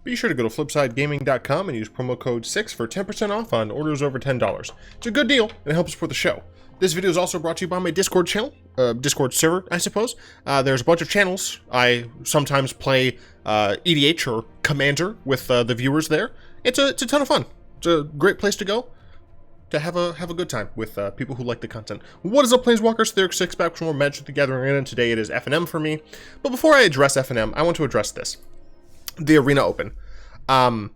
Be sure to go to flipsidegaming.com and use promo code 6 for 10% off on orders over $10. It's a good deal, and it helps support the show. This video is also brought to you by my Discord channel, Discord server, I suppose. There's a bunch of channels. I sometimes play EDH or Commander with the viewers there. It's a ton of fun. It's a great place to go to have a good time with people who like the content. What is up, Planeswalkers? There's 6 back for more Magic the Gathering, and today it is FNM for me. But before I address FNM, I want to address this. The Arena Open. I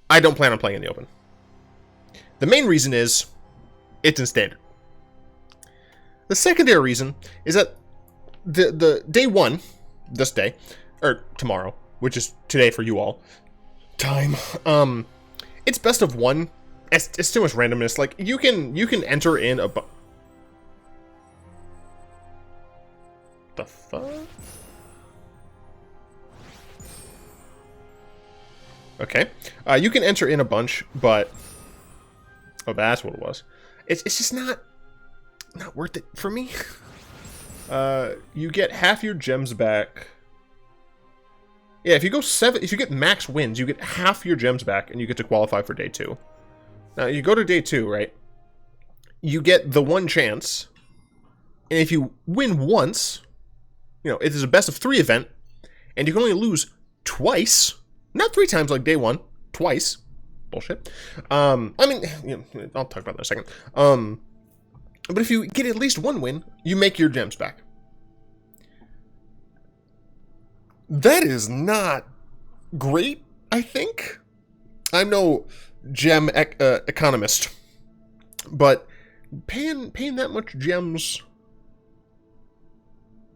don't plan on playing in the Open. The main reason is it's in Standard. The secondary reason is that the day one, this day, or tomorrow, which is today for you all, time, it's best of one. It's too much randomness. Like, you can enter in a the fuck? Okay. You can enter in a bunch, but oh, that's what it was. It's just not worth it for me. You get half your gems back. Yeah, if you go 7, if you get max wins, you get half your gems back, and you get to qualify for day 2. Now, you go to day 2, right? You get the one chance, and if you win once, you know, it is a best of 3 event, and you can only lose twice. Not 3 times like day 1, twice. Bullshit. I mean, you know, I'll talk about that in a second. But if you get at least 1 win, you make your gems back. That is not great, I think. I'm no gem economist, but paying that much gems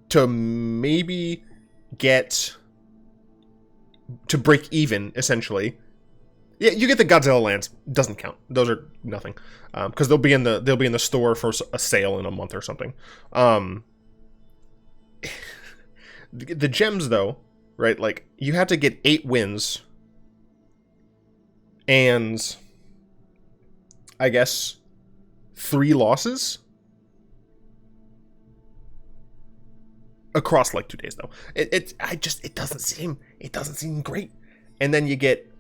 to maybe get to break even, essentially. Yeah, you get the Godzilla lands. Doesn't count. Those are nothing, because they'll be in the store for a sale in a month or something. The gems, though, right? Like, you have to get 8 wins, and I guess 3 losses across like 2 days, though. It doesn't seem great. And then you get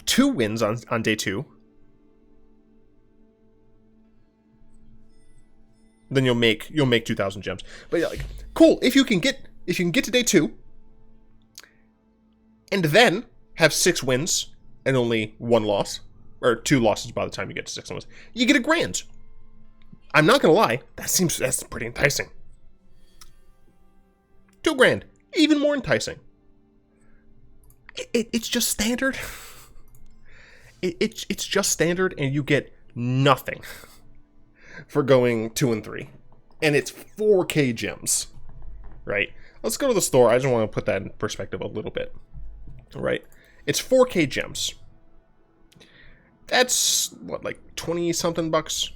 2 wins on day 2. Then you'll make 2,000 gems. But yeah, like, cool, if you can get to day 2 and then have 6 wins and only 1 loss, or 2 losses by the time you get to 6 wins, you get $1,000. I'm not gonna lie, that's pretty enticing. $2,000, even more enticing. It's just standard. It's just standard, and you get nothing for going 2 and 3, and it's 4K gems, right? Let's go to the store. I just want to put that in perspective a little bit, right? It's 4K gems. That's what, like 20 something bucks.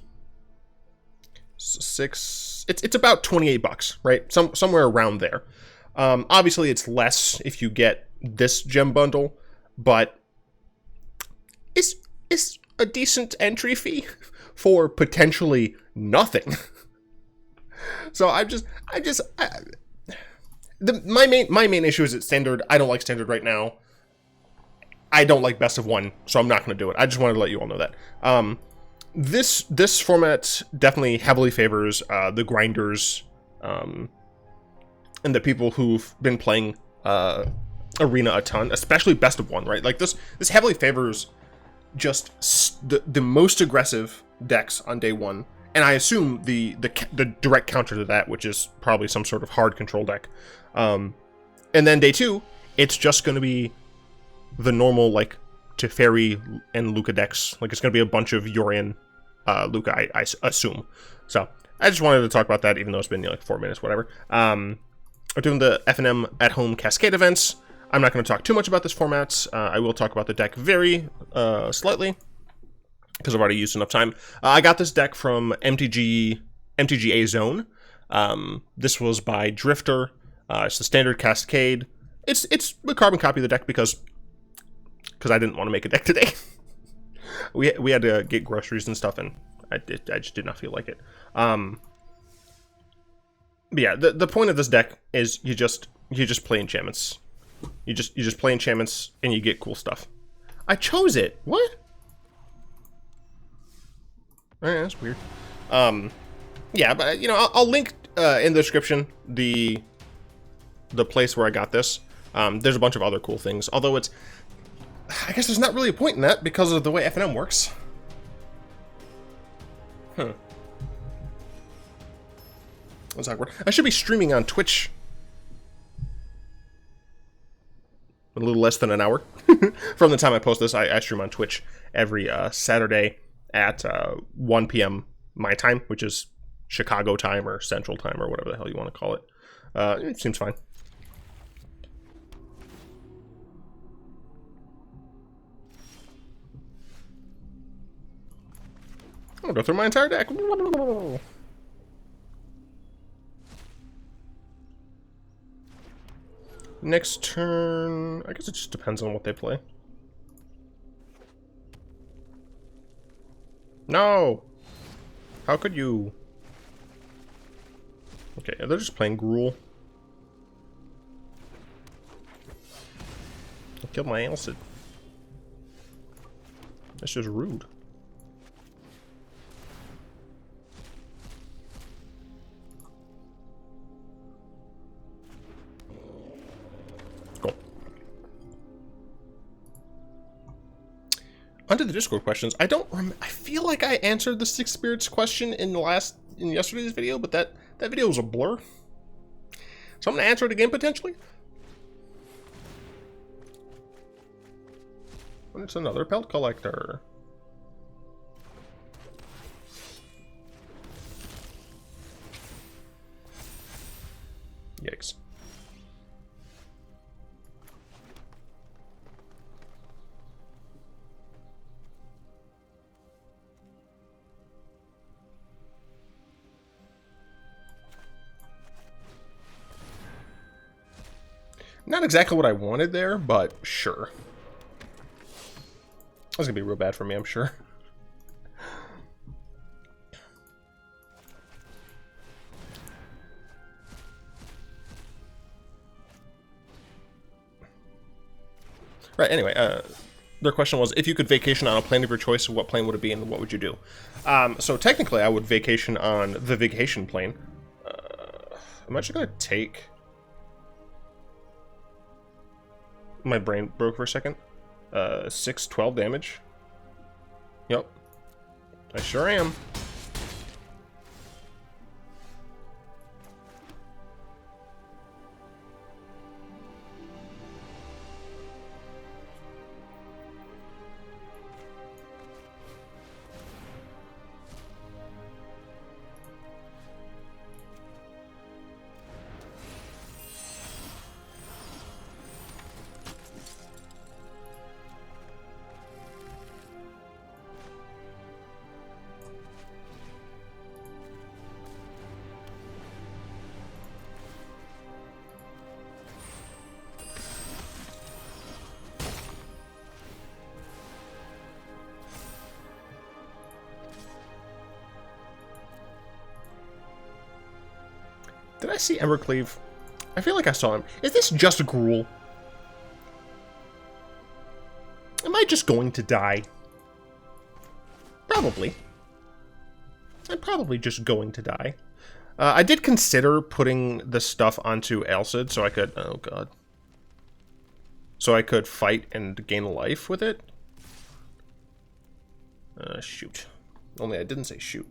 6. It's about $28, right? Somewhere around there. Obviously, it's less if you get this gem bundle, but it's a decent entry fee for potentially nothing. So my main issue is it's standard. I don't like standard right now. I don't like best of 1, so I'm not going to do it. I just wanted to let you all know that. This format definitely heavily favors the grinders, and the people who've been playing Arena a ton, especially best of 1, right? Like, this heavily favors just the most aggressive decks on day 1, and I assume the direct counter to that, which is probably some sort of hard control deck. And then day 2, it's just going to be the normal, like, Teferi and Luca decks. Like, it's going to be a bunch of Yorion, Luca, I assume. So I just wanted to talk about that, even though it's been like 4 minutes, whatever. We're doing the FNM at home Cascade events. I'm not going to talk too much about this format. I will talk about the deck very slightly, because I've already used enough time. I got this deck from MTGA Zone. This was by Drifter. It's the standard Cascade. It's a carbon copy of the deck because I didn't want to make a deck today. we had to get groceries and stuff, and I just did not feel like it. But yeah, the point of this deck is you just play enchantments. You just play enchantments and you get cool stuff. I chose it. What? Alright, that's weird. Yeah, but you know, I'll link in the description the place where I got this. There's a bunch of other cool things, although I guess there's not really a point in that because of the way FNM works. Huh. That's awkward. I should be streaming on Twitch in a little less than an hour. From the time I post this, I stream on Twitch every Saturday at 1 p.m. my time, which is Chicago time or Central time or whatever the hell you want to call it. It seems fine. I'm gonna go through my entire deck. Next turn, I guess it just depends on what they play. No! How could you? Okay, they're just playing Gruul. I killed my Alseid. That's just rude. Cool. Onto the Discord questions. I feel like I answered the Six Spirits question in yesterday's video, but that video was a blur. So I'm gonna answer it again potentially. And it's another pelt collector. Yikes. Not exactly what I wanted there, but sure. That's gonna be real bad for me, I'm sure. Right, anyway, their question was, if you could vacation on a plane of your choice, what plane would it be and what would you do? So technically I would vacation on the vacation plane. I'm actually gonna take... My brain broke for a second. 612 damage. Yep. I sure am. Did I see Embercleave? I feel like I saw him. Is this just a Gruul? Am I just going to die? Probably. I'm probably just going to die. I did consider putting the stuff onto Alseid so I could... Oh, God. So I could fight and gain life with it. Shoot. Only I didn't say shoot.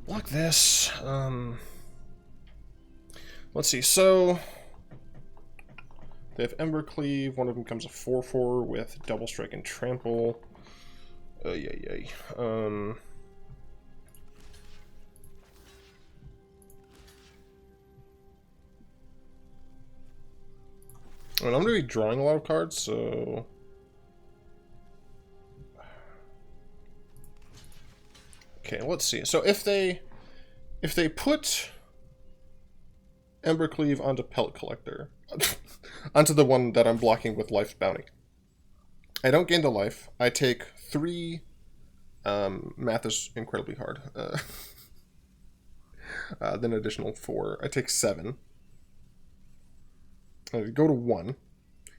Block this. Let's see, so they have Embercleave, one of them becomes a 4/4 with Double Strike and Trample. Yay. And I'm going to be drawing a lot of cards, so... Okay, let's see. So if they put Embercleave onto Pelt Collector, onto the one that I'm blocking with Life's Bounty, I don't gain the life. I take 3. Math is incredibly hard. Then additional 4. I take 7. I go to 1. And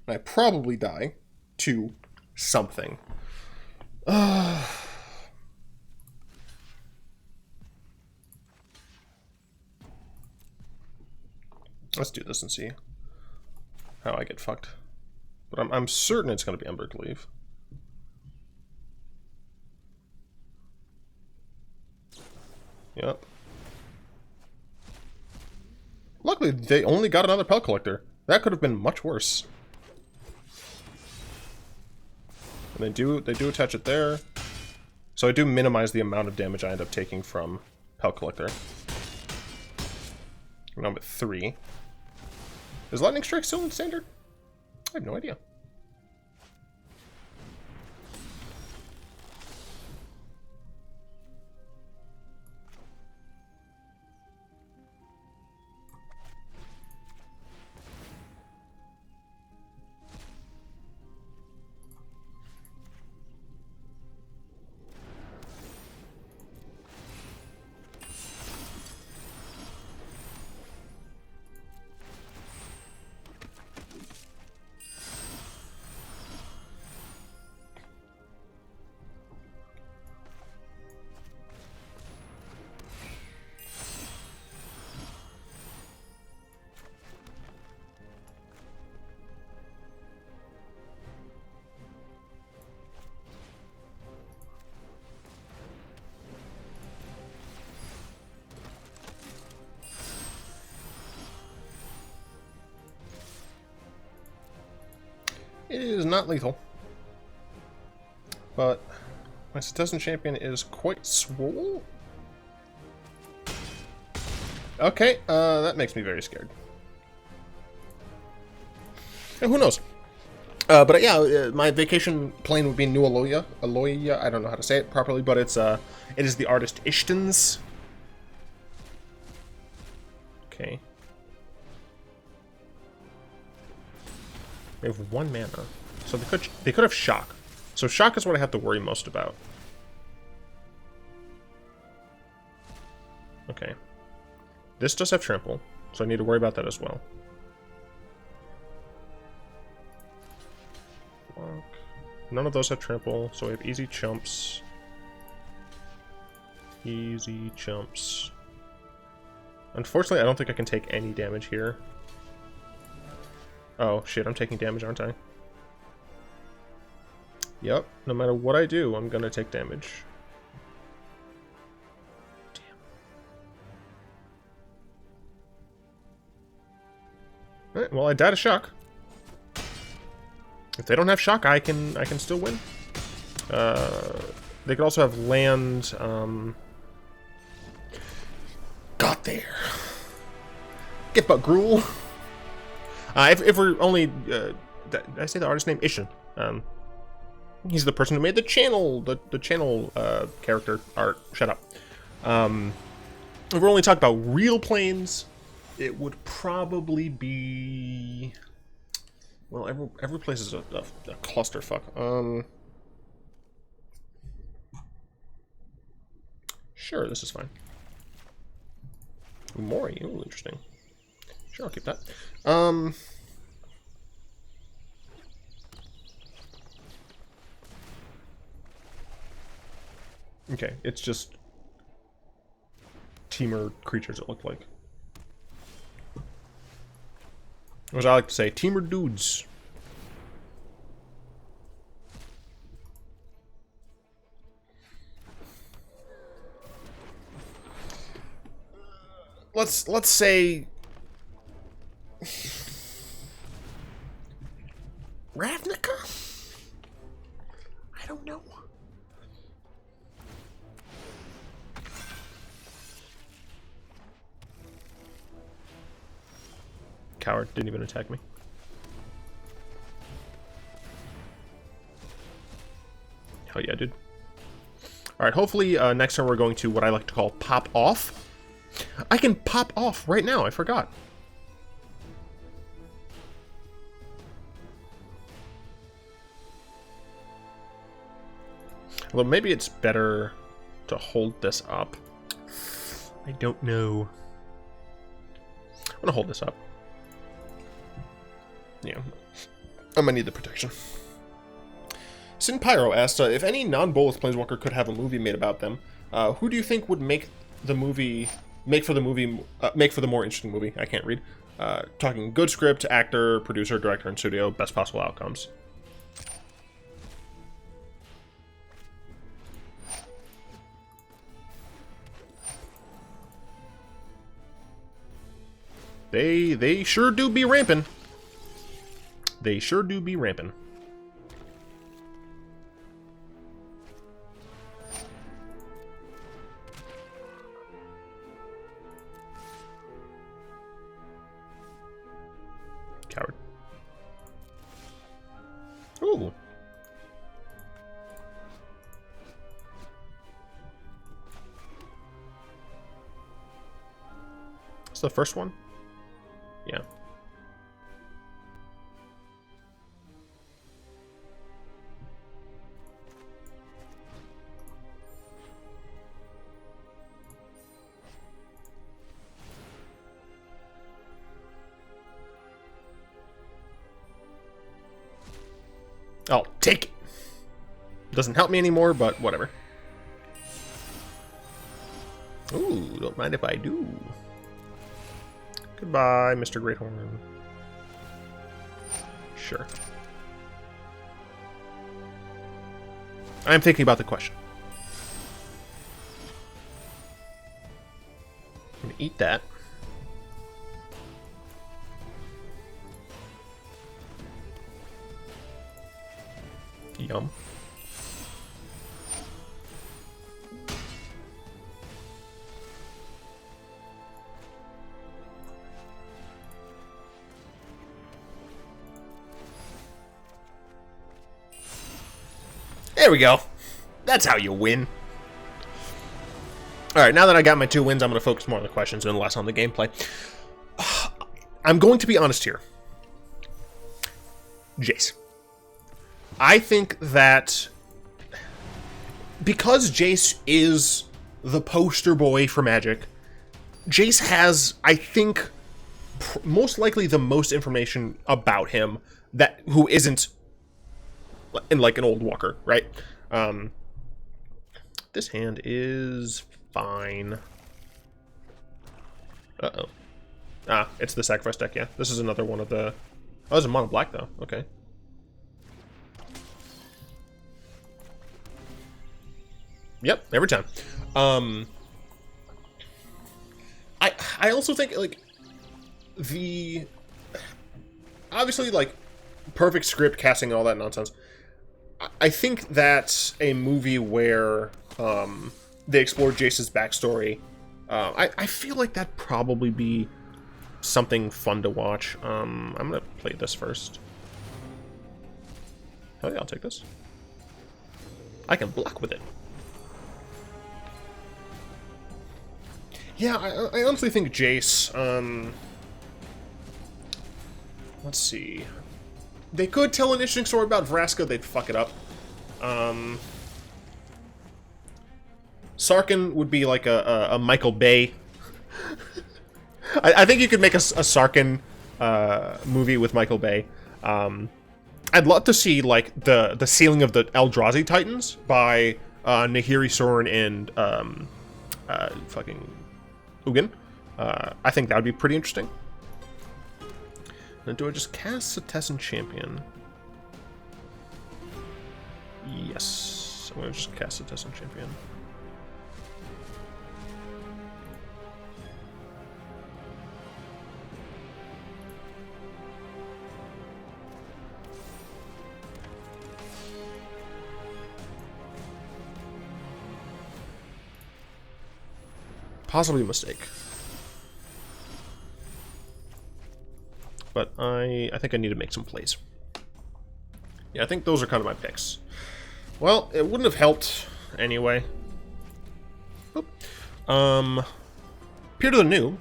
I probably die to something. Let's do this and see how I get fucked. But I'm certain it's going to be Embercleave. Yep. Luckily, they only got another Pel Collector. That could have been much worse. And they do attach it there. So I do minimize the amount of damage I end up taking from Pel Collector. Now I'm at 3. Is Lightning Strike still in Standard? I have no idea. It is not lethal, but my Setessan Champion is quite swole. Okay, that makes me very scared. And who knows? But yeah, my vacation plane would be New Aloya. Aloya, I don't know how to say it properly, but it is the artist Ishton's. Okay. They have 1 mana, so they could have Shock. So Shock is what I have to worry most about. Okay. This does have Trample, so I need to worry about that as well. None of those have Trample, so we have easy chumps. Easy chumps. Unfortunately, I don't think I can take any damage here. Oh, shit, I'm taking damage, aren't I? Yep, no matter what I do, I'm gonna take damage. Damn. Alright, well, I died of Shock. If they don't have Shock, I can still win. They could also have land, Got there. Get but Gruul. If we're only, did I say the artist name? Ishin. He's the person who made the channel, the channel character art. Shut up. If we're only talking about real planes, it would probably be, well, every place is a clusterfuck. Sure, this is fine. Mori, ooh, interesting. Sure, I'll keep that. Okay, it's just Temur creatures, it looked like. Or as I like to say, Temur dudes. Let's say Ravnica? I don't know. Coward didn't even attack me. Hell yeah, dude. Alright, hopefully next turn we're going to what I like to call pop off. I can pop off right now, I forgot. Well, maybe it's better to hold this up. I don't know. I'm gonna hold this up. Yeah. I'm gonna need the protection. Sin Pyro asked, if any non-Bolas Planeswalker could have a movie made about them, who do you think would make for the more interesting movie? I can't read. Talking good script, actor, producer, director, and studio, best possible outcomes. They sure do be ramping. They sure do be ramping. Coward. Ooh. It's the first one? Yeah. I'll take it. Doesn't help me anymore, but whatever. Ooh, don't mind if I do. Goodbye, Mr. Greathorn. Sure. I'm thinking about the question. I'm gonna eat that. Yum. There we go. That's how you win. Alright, now that I got my 2 wins, I'm going to focus more on the questions and less on the gameplay. I'm going to be honest here. Jace. I think that because Jace is the poster boy for Magic, Jace has, I think, most likely the most information about him that who isn't in like an old walker, right? This hand is fine. Uh-oh. Ah, it's the sacrifice deck, yeah. This is another one of the... Oh, it's a mono black, though. Okay. Yep, every time. I also think, like, the... Obviously, like, perfect script, casting, and all that nonsense. I think that a movie where they explore Jace's backstory, I feel like that'd probably be something fun to watch. I'm gonna play this first. Oh yeah, I'll take this. I can block with it. Yeah, I honestly think Jace, let's see. They could tell an interesting story about Vraska, they'd fuck it up. Sarkhan would be like a Michael Bay. I think you could make a Sarkhan movie with Michael Bay. I'd love to see like the Sealing of the Eldrazi Titans by Nahiri Soren and fucking Ugin. I think that would be pretty interesting. Now, do I just cast Setessan Champion? Yes. I'm going to just cast Setessan Champion. Possibly a mistake. But I think I need to make some plays. Yeah, I think those are kind of my picks. Well, it wouldn't have helped anyway. Oop. Peer to the New,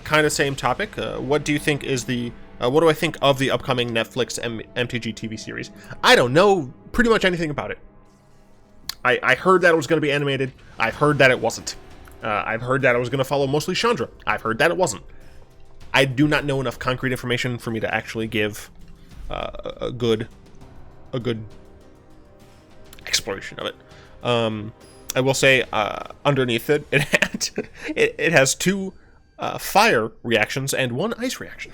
kind of same topic. What do you think is the... what do I think of the upcoming Netflix MTG TV series? I don't know pretty much anything about it. I heard that it was going to be animated. I've heard that it wasn't. I've heard that it was going to follow mostly Chandra. I've heard that it wasn't. I do not know enough concrete information for me to actually give a good exploration of it. I will say underneath it, it has 2 fire reactions and 1 ice reaction.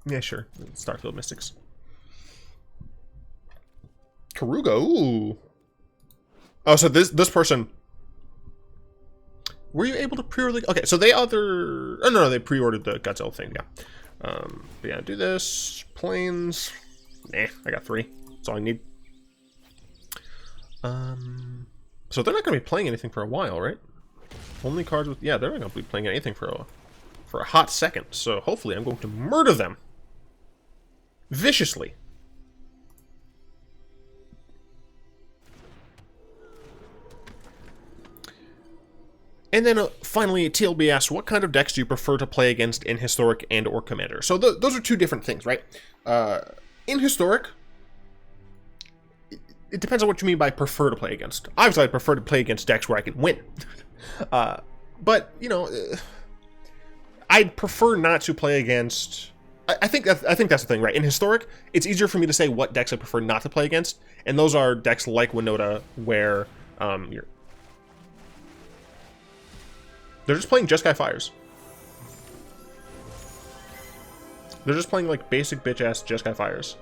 Yeah, sure. Starfield Mystics. Karuga, ooh. Oh, so this person... Were you able to pre-order... Okay, so they other... Oh, no, they pre-ordered the Godzilla thing, yeah. But yeah, do this. Planes. Nah, I got 3. That's all I need. So they're not going to be playing anything for a while, right? Only cards with... Yeah, they're not going to be playing anything for a hot second. So hopefully I'm going to murder them. Viciously. And then finally, TLB asks, what kind of decks do you prefer to play against in Historic and or Commander? So those are 2 different things, right? In Historic, it depends on what you mean by prefer to play against. Obviously, I prefer to play against decks where I can win. But, you know, I'd prefer not to play against... I think that's the thing, right? In Historic, it's easier for me to say what decks I prefer not to play against, and those are decks like Winota, where they're just playing Jeskai Fires. They're just playing like basic bitch-ass Jeskai Fires.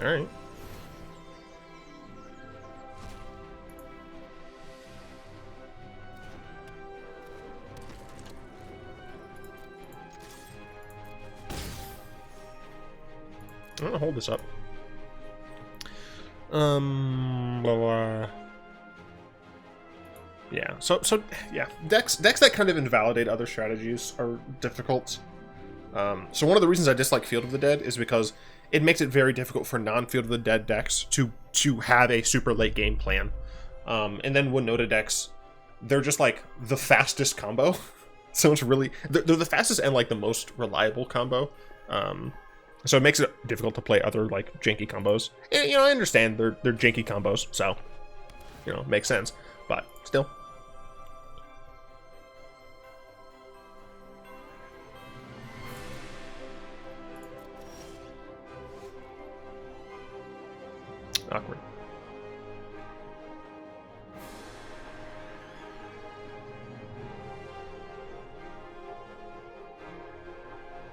Alright. I'm gonna hold this up. Yeah. So yeah, decks that kind of invalidate other strategies are difficult. So one of the reasons I dislike Field of the Dead is because it makes it very difficult for non-Field of the Dead decks to have a super late game plan. And then Winota decks, they're just like the fastest combo. So it's really they're the fastest and like the most reliable combo. So it makes it difficult to play other, like, janky combos. And, you know, I understand they're janky combos, so, you know, makes sense. But, still. Awkward.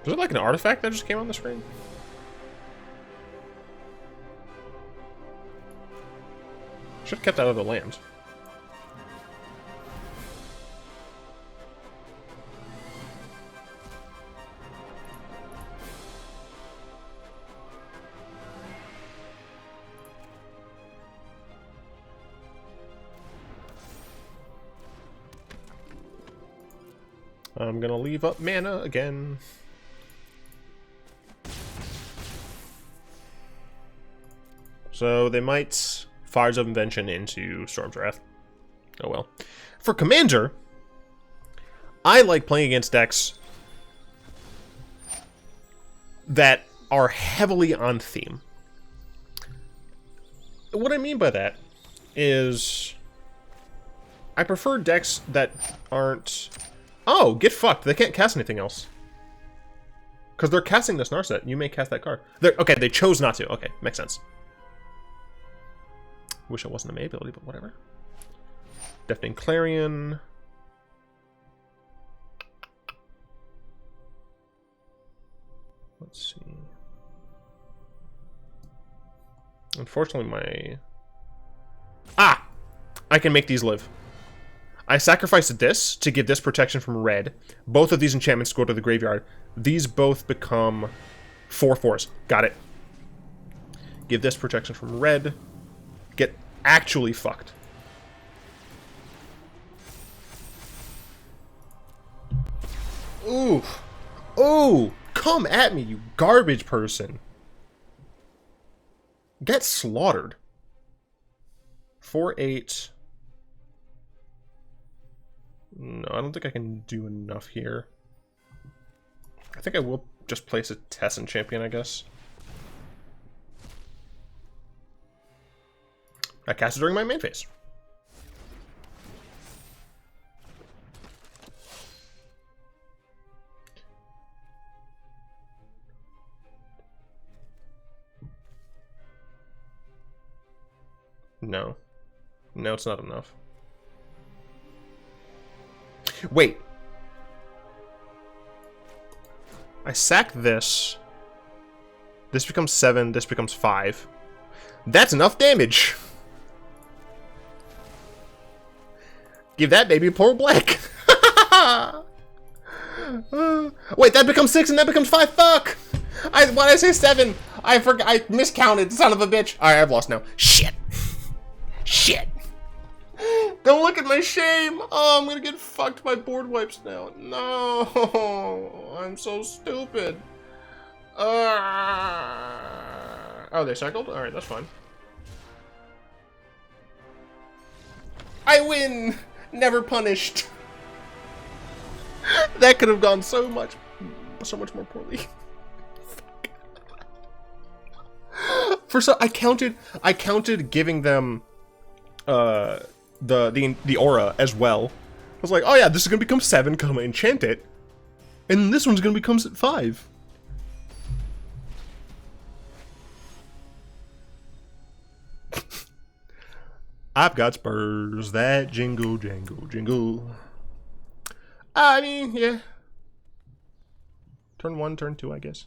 Was it like an artifact that just came on the screen? Should have kept that out of the land. I'm gonna leave up mana again. So they might Fires of Invention into Storm's Wrath. Oh well. For Commander, I like playing against decks that are heavily on theme. What I mean by that is I prefer decks that aren't... Oh, get fucked. They can't cast anything else. Because they're casting this Narset. You may cast that card. Okay, they chose not to. Okay, makes sense. Wish it wasn't a May ability, but whatever. Deafening Clarion. Let's see. Unfortunately, my... Ah! I can make these live. I sacrificed this to give this protection from red. Both of these enchantments go to the graveyard. These both become 4/4s. Got it. Give this protection from red. Get actually fucked. Ooh. Ooh. Come at me, you garbage person. Get slaughtered. 4/8. No, I don't think I can do enough here. I think I will just place a Setessan Champion, I guess. I cast it during my main phase. No. No, it's not enough. Wait. I sack this. This becomes 7, this becomes 5. That's enough damage! Give that baby a poor black! Wait, that becomes 6 and that becomes 5, fuck! Why did I say 7? I forgot, I miscounted, son of a bitch! Alright, I've lost now. Shit! Shit! Don't look at my shame! Oh, I'm gonna get fucked by board wipes now. No! I'm so stupid. Oh, they cycled? Alright, that's fine. I win! Never punished. That could have gone so much more poorly. I counted giving them the aura as well. I was like, oh yeah, this is gonna become 7 because I'm gonna enchant it, and this one's gonna become 5. I've got spurs that jingle, jangle, jingle. I mean, yeah. Turn 1, turn 2, I guess.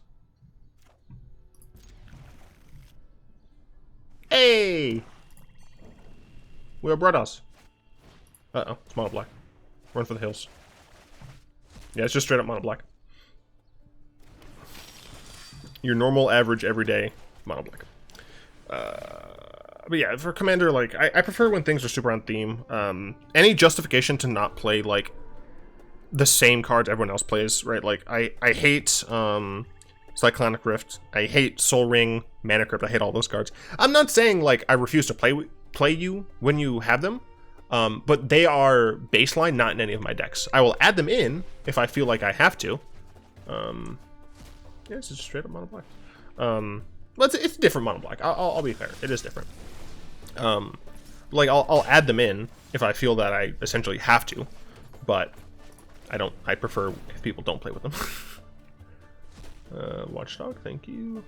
Hey! We are brothers. Uh-oh, it's Monoblack. Run for the hills. Yeah, it's just straight up Monoblack. Your normal, average, everyday Monoblack. But yeah, for Commander, like, I prefer when things are super on theme. Any justification to not play, like, the same cards everyone else plays, right? Like, I hate, Cyclonic Rift. I hate Soul Ring, Mana Crypt. I hate all those cards. I'm not saying, like, I refuse to play you when you have them, but they are baseline, not in any of my decks. I will add them in if I feel like I have to. Yeah, it's just straight up Monoblack. But it's different Monoblack. I'll be fair. It is different. Like, I'll add them in if I feel that I essentially have to, but I prefer if people don't play with them. Watchdog, thank you.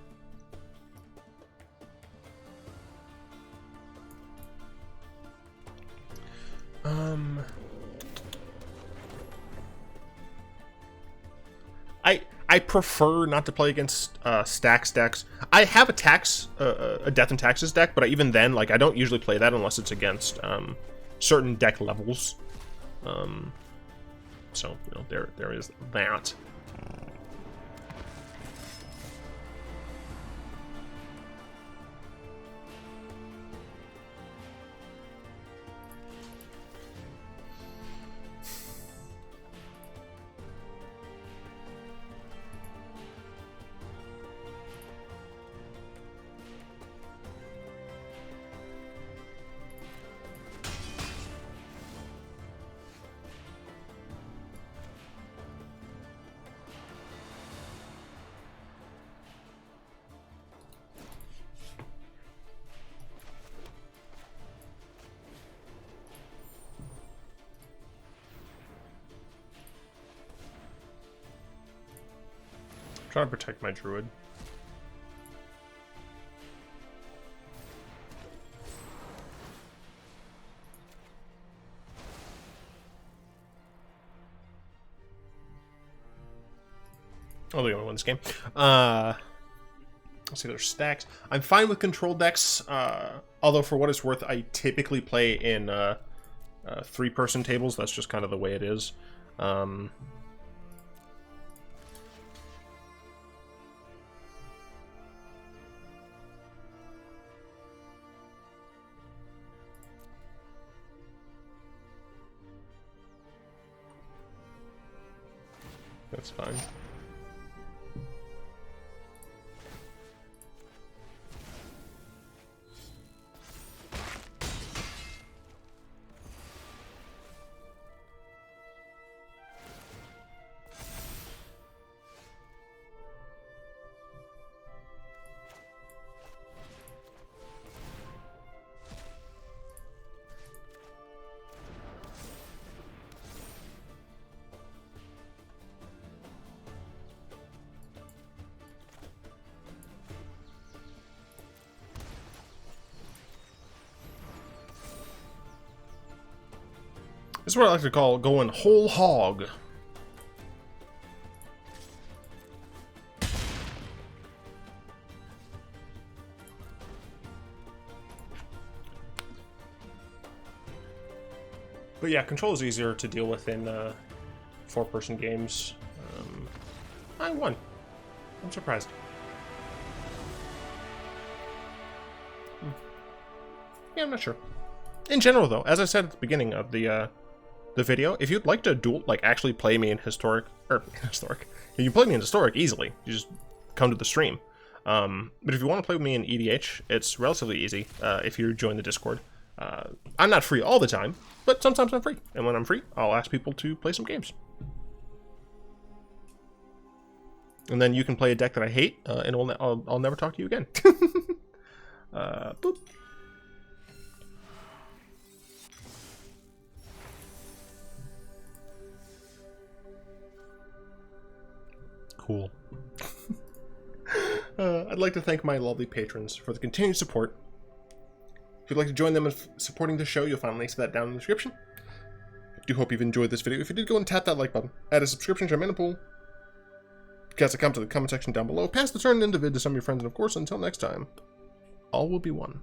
I prefer not to play against stacks decks. I have a Death and Taxes deck, but even then, like, I don't usually play that unless it's against certain deck levels. So, you know, there is that. Trying to protect my druid. Oh, the only one this game. Let's see their stacks. I'm fine with control decks, although for what it's worth, I typically play in 3-person tables. That's just kind of the way it is. That's fine. This is what I like to call going whole hog. But yeah, control is easier to deal with in 4-person games. I won. I'm surprised. Yeah, I'm not sure. In general, though, as I said at the beginning of the video, if you'd like to duel, like actually play me in historic, you can play me in historic easily. You just come to the stream. But if you want to play with me in EDH, it's relatively easy if you join the Discord. I'm not free all the time, but sometimes I'm free. And when I'm free, I'll ask people to play some games. And then you can play a deck that I hate, and I'll never talk to you again. Boop. Cool. I'd like to thank my lovely patrons for the continued support. If you'd like to join them in supporting the show, you'll find links to that down in the description. I do hope you've enjoyed this video. If you did, go and tap that like button. Add a subscription to our Mantle. Cast a comment to the comment section down below. Pass the turn into vid to some of your friends, and of course, until next time, all will be one.